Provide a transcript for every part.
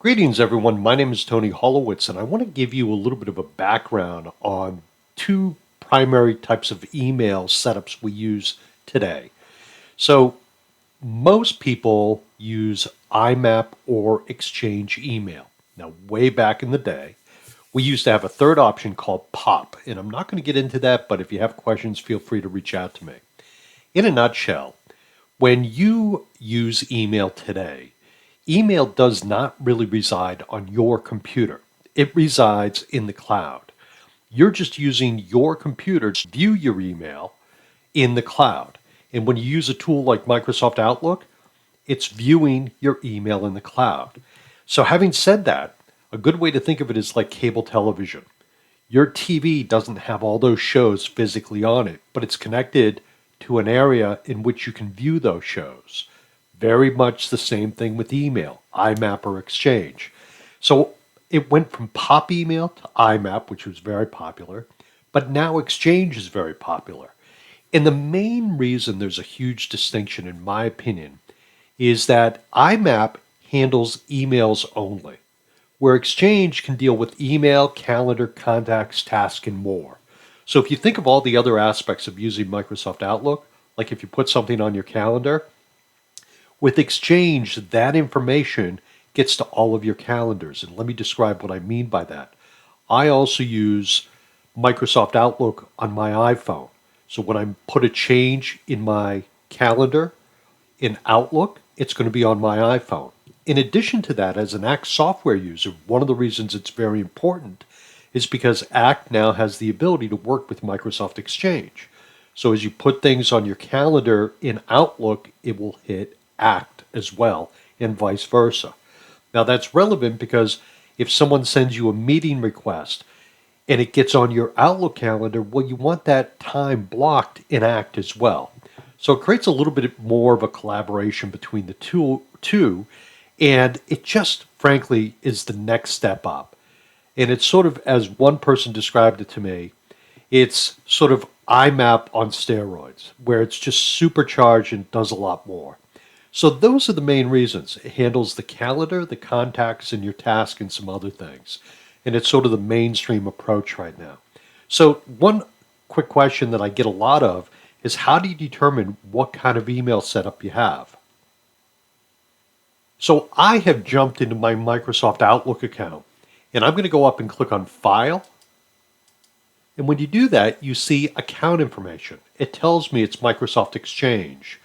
Greetings, everyone. My name is Tony Holowitz, and I want to give you a little bit of a background on two primary types of email setups we use today. So, most people use IMAP or Exchange email. Now, way back in the day, we used to have a third option called POP, and I'm not going to get into that, but if you have questions, feel free to reach out to me. In a nutshell, when you use email today, email does not really reside on your computer. It resides in the cloud. You're just using your computer to view your email in the cloud. And when you use a tool like Microsoft Outlook, it's viewing your email in the cloud. So, having said that, a good way to think of it is like cable television. Your TV doesn't have all those shows physically on it, but it's connected to an area in which you can view those shows. Very much the same thing with email, IMAP or Exchange. So it went from POP email to IMAP, which was very popular, but now Exchange is very popular. And the main reason there's a huge distinction, in my opinion, is that IMAP handles emails only, where Exchange can deal with email, calendar, contacts, tasks, and more. So if you think of all the other aspects of using Microsoft Outlook, like if you put something on your calendar, with Exchange, that information gets to all of your calendars. And let me describe what I mean by that. I also use Microsoft Outlook on my iPhone. So when I put a change in my calendar in Outlook, it's going to be on my iPhone. In addition to that, as an Act software user, one of the reasons it's very important is because Act now has the ability to work with Microsoft Exchange. So as you put things on your calendar in Outlook, it will hit Act as well, and vice versa. Now that's relevant because if someone sends you a meeting request and it gets on your Outlook calendar, well, you want that time blocked in Act as well. So it creates a little bit more of a collaboration between the two, and it just frankly is the next step up. And it's sort of, as one person described it to me, it's sort of IMAP on steroids, where it's just supercharged and does a lot more. So those are the main reasons. It handles the calendar, the contacts, and your task, and some other things. And it's sort of the mainstream approach right now. So one quick question that I get a lot of is, how do you determine what kind of email setup you have? So I have jumped into my Microsoft Outlook account, and I'm going to go up and click on File. And when you do that, you see account information. It tells me it's Microsoft Exchange.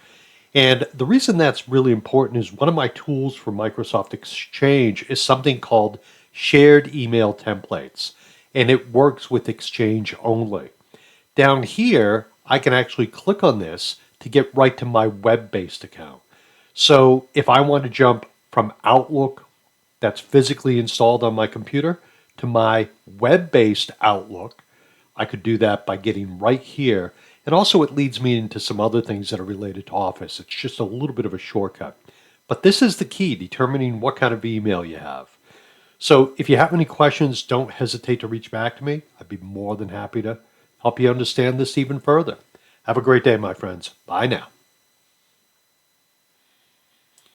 And the reason that's really important is one of my tools for Microsoft Exchange is something called Shared Email Templates, and it works with Exchange only. Down here, I can actually click on this to get right to my web-based account. So if I want to jump from Outlook that's physically installed on my computer to my web-based Outlook, I could do that by getting right here. And also it leads me into some other things that are related to Office. It's just a little bit of a shortcut. But this is the key, determining what kind of email you have. So if you have any questions, don't hesitate to reach back to me. I'd be more than happy to help you understand this even further. Have a great day, my friends. Bye now.